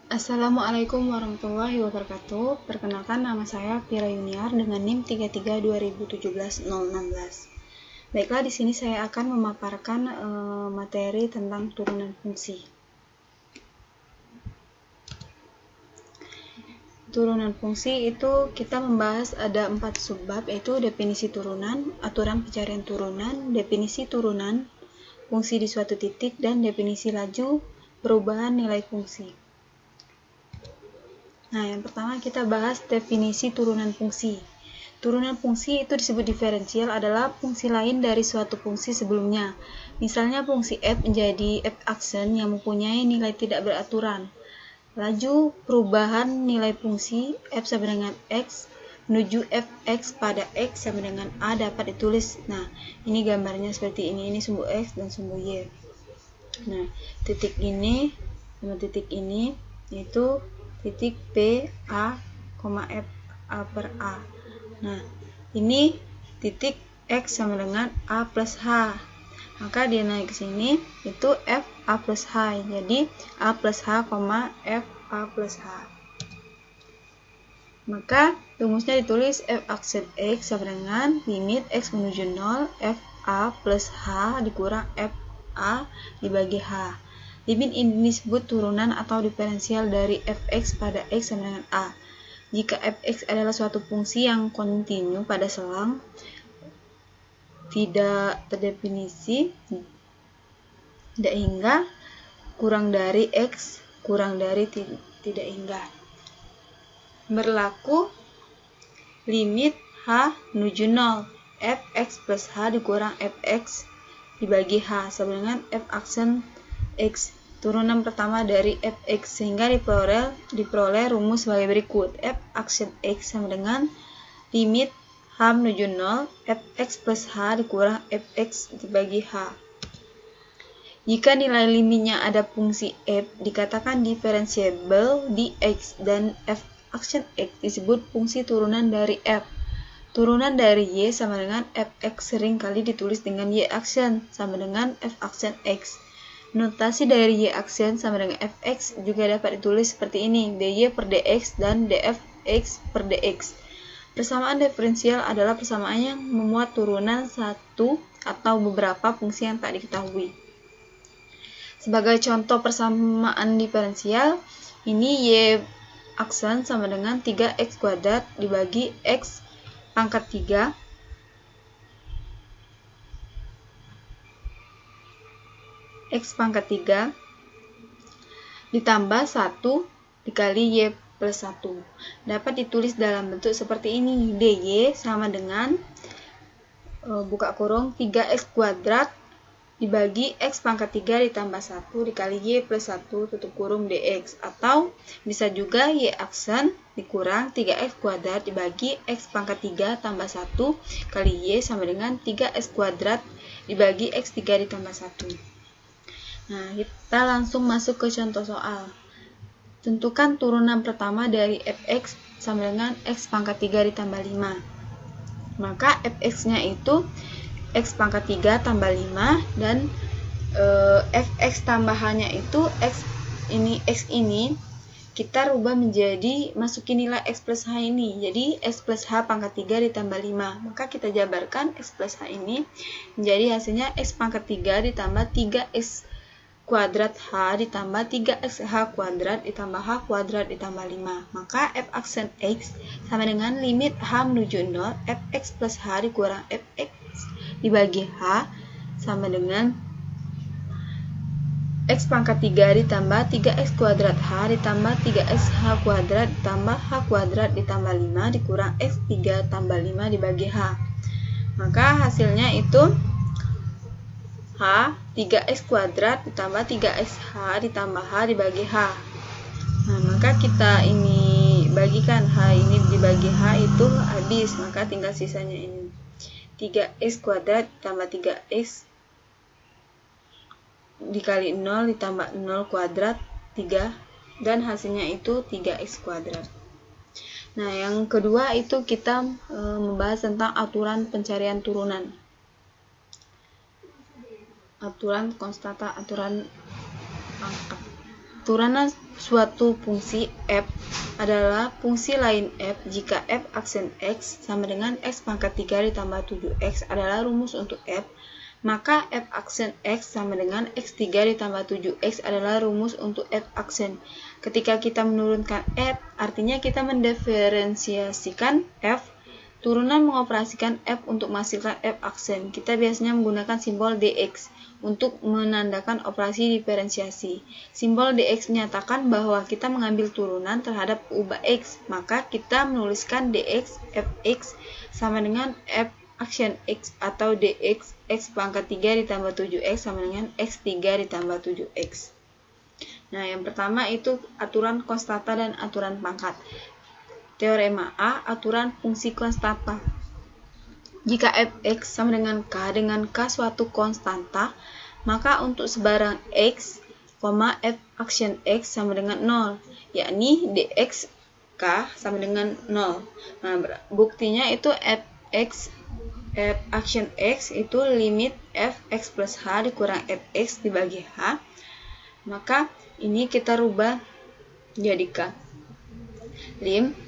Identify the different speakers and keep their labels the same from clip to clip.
Speaker 1: Assalamualaikum warahmatullahi wabarakatuh. Perkenalkan, nama saya Pira Yuniar dengan NIM 332017-016. Baiklah, di sini saya akan memaparkan materi tentang turunan fungsi. Turunan fungsi itu kita membahas ada 4 subbab, yaitu definisi turunan, aturan pencarian turunan, definisi turunan, fungsi di suatu titik, dan definisi laju perubahan nilai fungsi. Nah, yang pertama kita bahas definisi turunan fungsi. Turunan fungsi itu disebut diferensial adalah fungsi lain dari suatu fungsi sebelumnya. Misalnya fungsi f menjadi f aksen yang mempunyai nilai tidak beraturan. Laju perubahan nilai fungsi f sama dengan x menuju fx pada x sama dengan a dapat ditulis. Nah, ini gambarnya seperti ini sumbu x dan sumbu y. Nah, titik ini sama titik ini itu titik P, A, F, A per A. Nah, ini titik X sama dengan A plus H. Maka dia naik ke sini, itu F A plus H. Jadi, A plus H, F A plus H. Maka, rumusnya ditulis F aksen X sama dengan limit X menuju 0, F A plus H dikurang F A dibagi H. Limit ini disebut turunan atau diferensial dari fx pada x sama dengan a. Jika fx adalah suatu fungsi yang kontinu pada selang, tidak terdefinisi, tidak hingga, kurang dari x, kurang dari tidak hingga. Berlaku limit h menuju 0, fx plus h dikurang fx dibagi h sama dengan f aksen x. Turunan pertama dari fx sehingga diperoleh rumus sebagai berikut. F aksen x sama dengan limit h menuju 0 fx plus h dikurang fx dibagi h. Jika nilai limitnya ada fungsi f dikatakan diferensiable di x dan f aksen x disebut fungsi turunan dari f. Turunan dari y sama dengan fx sering kali ditulis dengan y aksen sama dengan f aksen x. Notasi dari y aksen sama dengan fx juga dapat ditulis seperti ini, dy per dx dan dfx per dx. Persamaan diferensial adalah persamaan yang memuat turunan satu atau beberapa fungsi yang tak diketahui. Sebagai contoh persamaan diferensial, ini y aksen sama dengan 3x kuadrat dibagi x pangkat 3 x pangkat 3 ditambah 1 dikali y plus 1 dapat ditulis dalam bentuk seperti ini, dy sama dengan buka kurung 3x kuadrat dibagi x pangkat 3 ditambah 1 dikali y plus 1 tutup kurung dx, atau bisa juga y aksen dikurang 3x kuadrat dibagi x pangkat 3 tambah 1 kali y sama dengan 3x kuadrat dibagi x3 ditambah 1. Nah, kita langsung masuk ke contoh soal. Tentukan turunan pertama dari fx sama dengan x pangkat 3 ditambah 5. Maka fx-nya itu x pangkat 3 tambah 5 dan fx tambahannya itu x ini kita rubah menjadi masukin nilai x plus h ini. Jadi x plus h pangkat 3 ditambah 5. Maka kita jabarkan x plus h ini menjadi hasilnya x pangkat 3 ditambah 3x kuadrat h ditambah 3x kuadrat ditambah h kuadrat ditambah 5. Maka f aksen x sama dengan limit h menuju 0 fx plus h dikurang fx dibagi h sama dengan x pangkat 3 ditambah 3x kuadrat h ditambah 3x kuadrat ditambah h kuadrat ditambah 5 dikurang x3 tambah 5 dibagi h. Maka hasilnya itu h 3x kuadrat ditambah 3x ditambah h dibagi h. Nah, maka kita ini bagikan h ini dibagi h itu habis, maka tinggal sisanya ini 3x kuadrat ditambah 3x dikali 0 ditambah 0 kuadrat 3 dan hasilnya itu 3x kuadrat. Nah, yang kedua itu kita membahas tentang aturan pencarian turunan. Aturan konstanta, aturan pangkat. suatu fungsi f adalah fungsi lain f jika f aksen x sama dengan x pangkat 3 ditambah 7x adalah rumus untuk f, maka f aksen x sama dengan x3 ditambah 7x adalah rumus untuk f aksen. Ketika kita menurunkan f, artinya kita mendiferensiasikan f. Turunan mengoperasikan f untuk menghasilkan f aksen. Kita biasanya menggunakan simbol dx untuk menandakan operasi diferensiasi. Simbol dx menyatakan bahwa kita mengambil turunan terhadap ubah x, maka kita menuliskan dx fx sama dengan f aksen x atau dx x pangkat 3 ditambah 7x sama dengan x3 ditambah 7x. Nah, yang pertama itu aturan konstanta dan aturan pangkat. Teorema A, aturan fungsi konstanta. Jika fx sama dengan k suatu konstanta, maka untuk sebarang x, f aksen x sama dengan 0, yakni dx k sama dengan 0. Nah, buktinya itu f aksen x itu limit fx plus h dikurang fx dibagi h. Maka ini kita rubah jadi k. Lim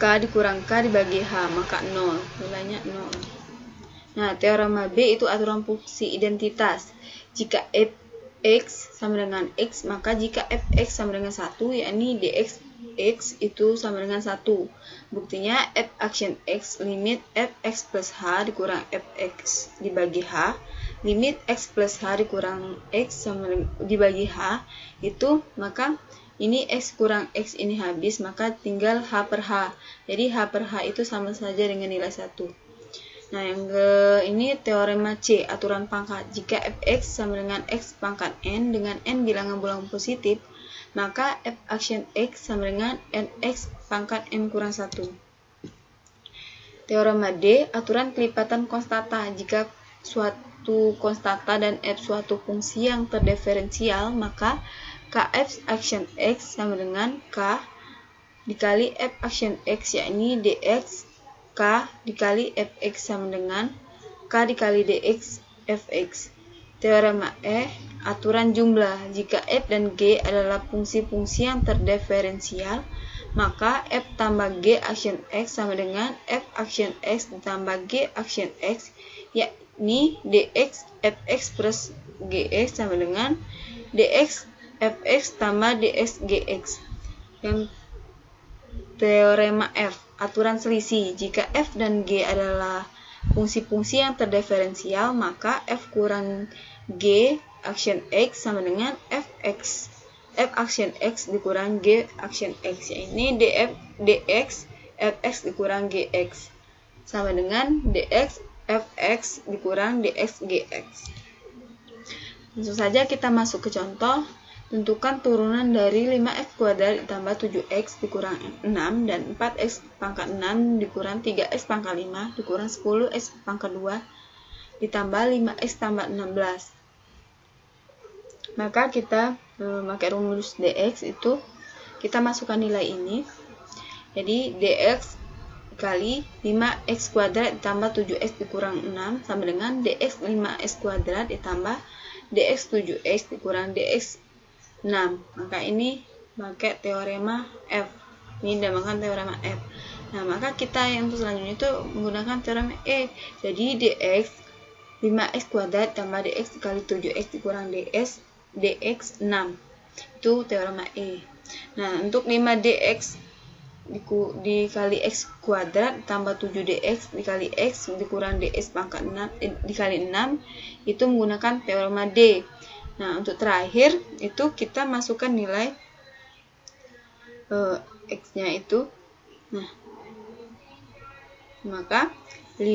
Speaker 1: k dikurang k dibagi h, maka 0, nilainya 0. Nah, teorema B itu aturan fungsi identitas. Jika fx sama dengan x, maka jika fx sama dengan 1, yakni dx x itu sama dengan 1. Buktinya f aksen x limit fx plus h dikurang fx dibagi h, limit x plus h dikurang x sama dibagi h, itu maka ini x kurang x ini habis, maka tinggal h per h. Jadi h per h itu sama saja dengan nilai 1. Nah, yang ini teorema C, aturan pangkat. Jika fx sama dengan x pangkat n dengan n bilangan bulan positif, maka f aksen x sama dengan nx pangkat n kurang 1. Teorema D, aturan kelipatan konstanta. Jika suatu konstanta dan f suatu fungsi yang terdiferensial, maka kf aksen x sama dengan k dikali f aksen x, yakni dx k dikali fx sama dengan k dikali dx fx. Teorema E, aturan jumlah. Jika f dan g adalah fungsi-fungsi yang terdiferensial, maka f tambah g aksen x sama dengan f aksen x ditambah g aksen x, yakni dx fx plus gx sama dengan dx fx tambah dx gx. Yang teorema F, aturan selisih. Jika f dan g adalah fungsi-fungsi yang terdiferensial, maka f kurang g aksen x sama dengan f aksen x dikurang g aksen x, ini dx fx dikurang gx sama dengan dx fx dikurang dx gx. Langsung saja kita masuk ke contoh. Tentukan turunan dari 5x kuadrat ditambah 7x dikurang 6 dan 4x pangkat 6 dikurang 3x pangkat 5 dikurang 10x pangkat 2 ditambah 5x tambah 16. Maka kita memakai rumus dx itu kita masukkan nilai ini. Jadi dx kali 5x kuadrat ditambah 7x dikurang 6 sama dengan dx 5x kuadrat ditambah dx 7x dikurang dx 6. Maka ini pakai teorema F. Ini dinamakan teorema F. Nah, maka kita yang selanjutnya itu menggunakan teorema E. Jadi dx 5x kuadrat tambah dx dikali 7x dikurang dx 6. Itu teorema E. Nah, untuk 5dx dikali x kuadrat tambah 7dx dikali x dikurang dx pangkat 6 dikali 6 itu menggunakan teorema D. Nah, untuk terakhir itu kita masukkan nilai x-nya itu. Nah, maka 5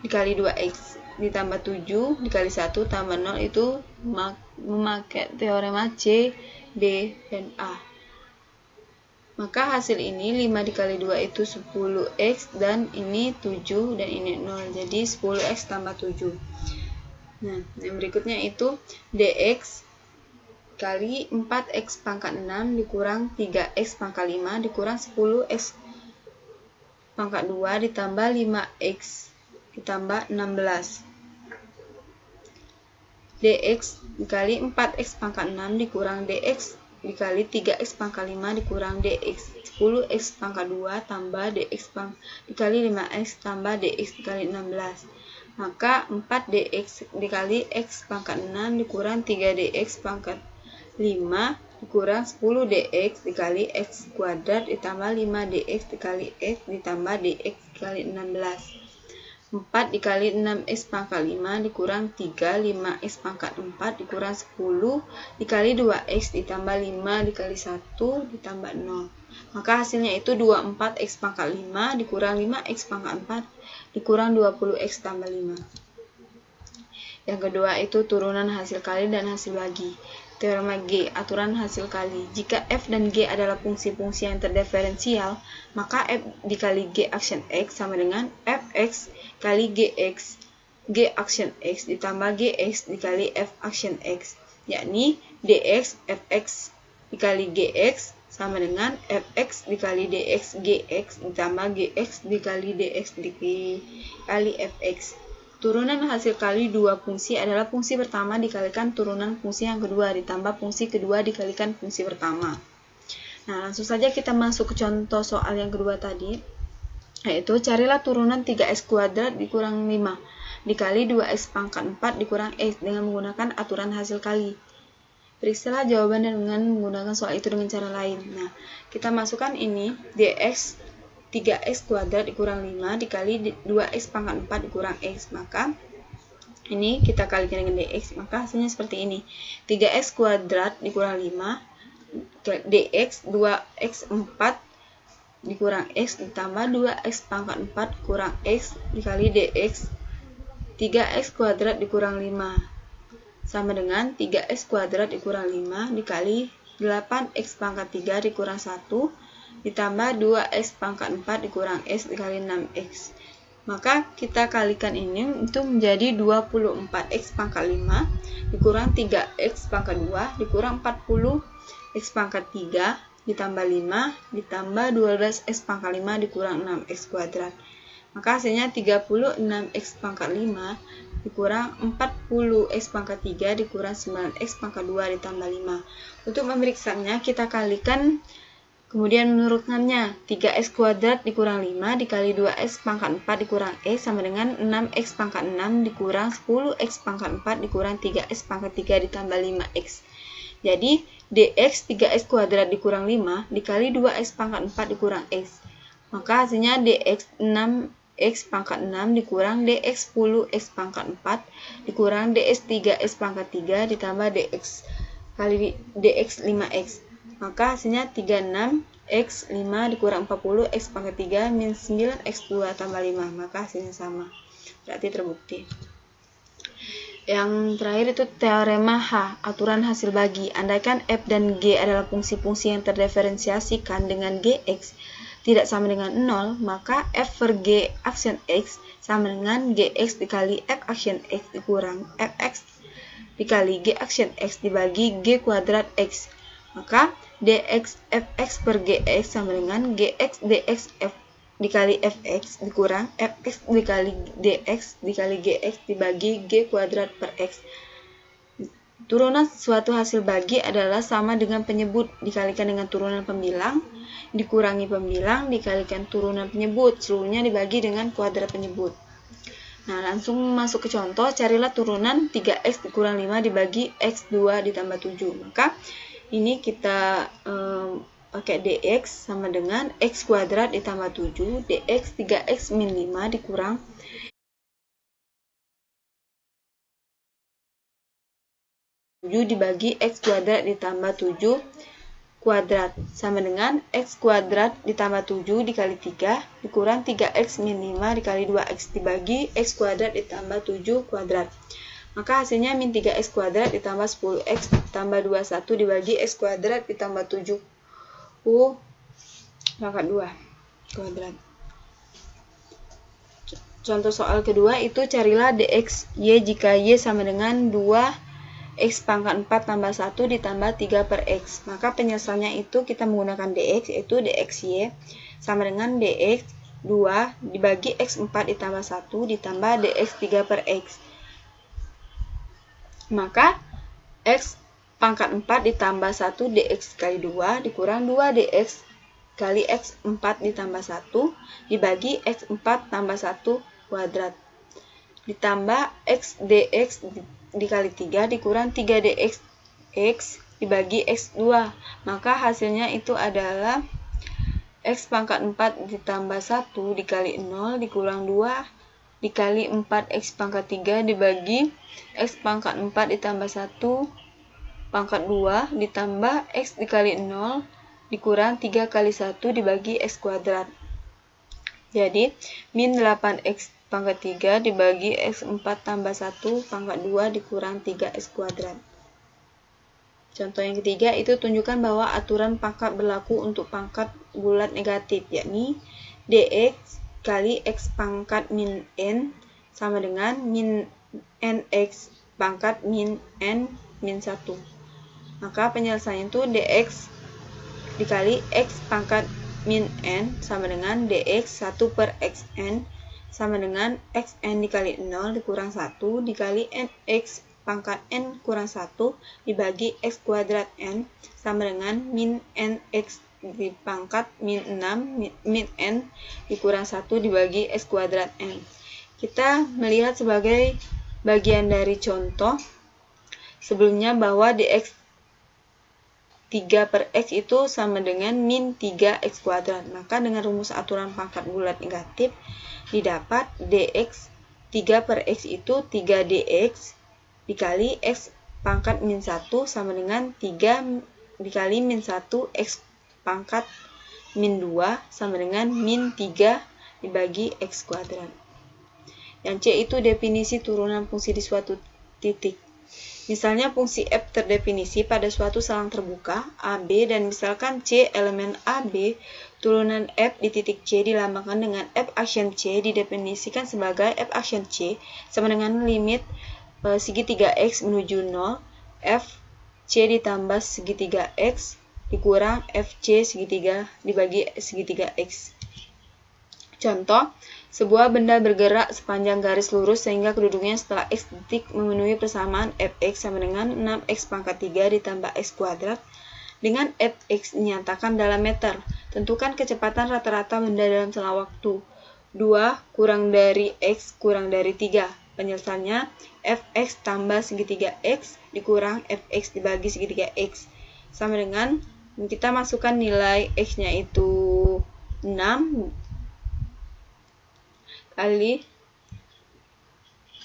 Speaker 1: dikali 2x ditambah 7 dikali 1 tambah 0 itu memakai teorema C, D, dan A. Maka hasil ini 5 dikali 2 itu 10x dan ini 7 dan ini 0. Jadi 10x tambah 7. Nah, yang berikutnya itu dx kali 4x pangkat 6 dikurang 3x pangkat 5 dikurang 10x pangkat 2 ditambah 5x ditambah 16. Dx dikali 4x pangkat 6 dikurang dx dikali 3x pangkat 5 dikurang dx 10x pangkat 2 tambah dx dikali 5x tambah dx dikali 16. Maka 4dx dikali x pangkat 6 dikurang 3dx pangkat 5 dikurang 10dx dikali x kuadrat ditambah 5dx dikali x ditambah dx dikali 16. 4 dikali 6x pangkat 5 dikurang 3, 5x pangkat 4 dikurang 10 dikali 2x ditambah 5 dikali 1 ditambah 0. Maka hasilnya itu 24x pangkat 5 dikurang 5x pangkat 4 dikurang 20x tambah 5. Yang kedua itu turunan hasil kali dan hasil bagi. Teorema G, aturan hasil kali. Jika f dan g adalah fungsi-fungsi yang terdiferensial, maka f dikali g aksen x sama dengan fx kali gx, g aksen x ditambah gx dikali f aksen x, yakni dx fx dikali gx sama dengan fx dikali dx gx ditambah gx dikali dx dikali fx. Turunan hasil kali dua fungsi adalah fungsi pertama dikalikan turunan fungsi yang kedua ditambah fungsi kedua dikalikan fungsi pertama. Nah, langsung saja kita masuk ke contoh soal yang kedua tadi, yaitu carilah turunan 3x kuadrat dikurang 5 dikali 2x pangkat 4 dikurang x dengan menggunakan aturan hasil kali. Periksalah jawaban dengan menggunakan soal itu dengan cara lain. Nah, kita masukkan ini dx 3x kuadrat dikurang 5 dikali 2x pangkat 4 dikurang x. Maka ini kita kalikan dengan dx, maka hasilnya seperti ini. 3x kuadrat dikurang 5 dx 2x 4 dikurang x ditambah 2x pangkat 4 kurang x dikali dx 3x kuadrat dikurang 5 sama dengan 3x kuadrat dikurang 5 dikali 8x pangkat 3 dikurang 1 ditambah 2x pangkat 4 dikurang x dikali 6x. Maka kita kalikan ini itu menjadi 24x pangkat 5 dikurang 3x pangkat 2 dikurang 40x pangkat 3 ditambah 5 ditambah 12x pangkat 5 dikurang 6x kuadrat. Maka hasilnya 36x pangkat 5 dikurang 40x pangkat 3 dikurang 9x pangkat 2 ditambah 5. Untuk memeriksanya kita kalikan, kemudian menurunkannya. 3x kuadrat dikurang 5 dikali 2x pangkat 4 dikurang x sama dengan 6x pangkat 6 dikurang 10x pangkat 4 dikurang 3x pangkat 3 ditambah 5x. Jadi dx 3x kuadrat dikurang 5 dikali 2x pangkat 4 dikurang x. Maka hasilnya dx 6x pangkat 6 dikurang dx 10x pangkat 4 dikurang dx 3x pangkat 3 ditambah dx kali dx 5x. Maka hasilnya 36x 5 dikurang 40x pangkat 3 min 9x 2 tambah 5. Maka hasilnya sama. Berarti terbukti. Yang terakhir itu teorema H, aturan hasil bagi. Andaikan f dan g adalah fungsi-fungsi yang terdiferensiasikan dengan gx tidak sama dengan 0, maka f per g aksen x sama dengan gx dikali f aksen x dikurang fx dikali g aksen x dibagi g kuadrat x. Maka dx fx per gx sama dengan gx dx f dikali fx dikurang fx dikali dx dikali gx dibagi g kuadrat per x. Turunan suatu hasil bagi adalah sama dengan penyebut dikalikan dengan turunan pembilang dikurangi pembilang dikalikan turunan penyebut, seluruhnya dibagi dengan kuadrat penyebut. Nah, langsung masuk ke contoh, carilah turunan 3x dikurang 5 dibagi x2 ditambah 7. Maka ini kita pakai dx sama dengan x kuadrat ditambah 7 dx 3x min 5 dikurang dibagi x kuadrat ditambah 7 kuadrat sama dengan x kuadrat ditambah 7 dikali 3 dikurang 3x min 5 dikali 2x dibagi x kuadrat ditambah 7 kuadrat. Maka hasilnya min 3x kuadrat ditambah 10x ditambah 21 dibagi x kuadrat ditambah 7 pangkat 2 kuadrat. Contoh soal kedua itu carilah dx y jika y sama dengan 2x pangkat 4 tambah 1 ditambah 3 per x. Maka penyelesaiannya itu kita menggunakan dx, yaitu dxy sama dengan dx 2 dibagi x 4 ditambah 1 ditambah dx 3 per x. Maka x pangkat 4 ditambah 1 dx kali 2 dikurang 2 dx kali x4 ditambah 1 dibagi x4 tambah 1 kuadrat ditambah x dx dikali 3 dikurang 3 dx x dibagi x2. Maka hasilnya itu adalah x pangkat 4 ditambah 1 dikali 0 dikurang 2 dikali 4x pangkat 3 dibagi x pangkat 4 ditambah 1 pangkat 2 ditambah x dikali 0 dikurang 3 kali 1 dibagi x kuadrat. Jadi, min 8x pangkat 3 dibagi x4 tambah 1 pangkat 2 dikurang 3x kuadrat. Contoh yang ketiga itu tunjukkan bahwa aturan pangkat berlaku untuk pangkat bulat negatif, yakni dx kali x pangkat min n sama dengan min nx pangkat min n min 1. Maka penyelesaian itu dx dikali x pangkat min n sama dengan dx 1 per xn sama dengan xn dikali 0 dikurang 1 dikali nx pangkat n kurang 1 dibagi x kuadrat n sama dengan min nx di pangkat min 6 min n dikurang 1 dibagi x kuadrat n. Kita melihat sebagai bagian dari contoh sebelumnya bahwa dx 3 per x itu sama dengan min 3x kuadrat. Maka dengan rumus aturan pangkat bulat negatif didapat dx 3 per x itu 3 dx dikali x pangkat min 1 sama dengan 3 dikali min 1 x pangkat min 2 sama dengan min 3 dibagi x kuadrat. Yang C itu definisi turunan fungsi di suatu titik. Misalnya fungsi f terdefinisi pada suatu salang terbuka AB dan misalkan C elemen AB, turunan f di titik C dilambangkan dengan f aksen C didefinisikan sebagai f aksen C sama dengan limit segitiga x menuju 0 f C ditambah segitiga x dikurang fc segitiga dibagi segitiga x. Contoh, sebuah benda bergerak sepanjang garis lurus sehingga kedudukannya setelah x titik memenuhi persamaan fx sama dengan 6x pangkat 3 ditambah x kuadrat dengan fx dinyatakan dalam meter. Tentukan kecepatan rata-rata benda dalam selang waktu 2 kurang dari x kurang dari 3. Penyelesaiannya fx tambah segitiga x dikurang fx dibagi segitiga x sama dengan kita masukkan nilai x-nya itu 6 kali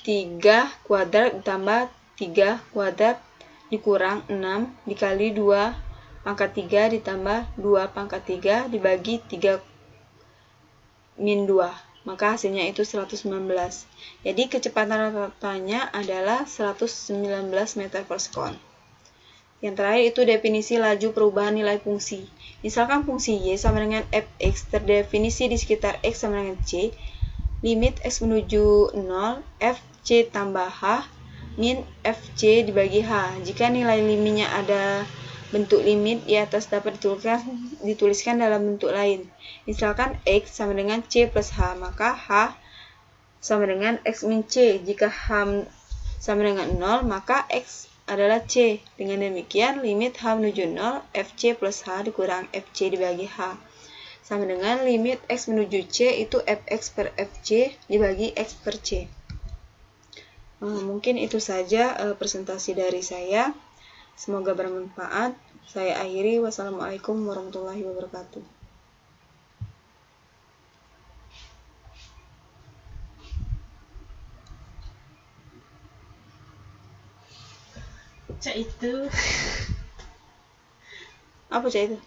Speaker 1: 3 kuadrat ditambah 3 kuadrat dikurang 6 dikali 2 pangkat 3 ditambah 2 pangkat 3 dibagi 3 min 2. Maka hasilnya itu 119. Jadi kecepatan rata-ratanya adalah 119 meter per sekon. Yang terakhir itu definisi laju perubahan nilai fungsi. Misalkan fungsi y sama dengan fx terdefinisi di sekitar x sama dengan c, limit x menuju 0, fc tambah h, min fc dibagi h. Jika nilai limitnya ada bentuk limit di atas dapat dituliskan dalam bentuk lain. Misalkan x sama dengan c plus h, maka h sama dengan x min c. Jika h sama dengan 0, maka x adalah c. Dengan demikian, limit h menuju 0, fc plus h dikurang fc dibagi h. Sama dengan limit x menuju c itu fx per fc dibagi x per c. Mungkin itu saja presentasi dari saya. Semoga bermanfaat. Saya akhiri. Wassalamualaikum warahmatullahi wabarakatuh.
Speaker 2: Cak itu.
Speaker 1: Apa cak itu?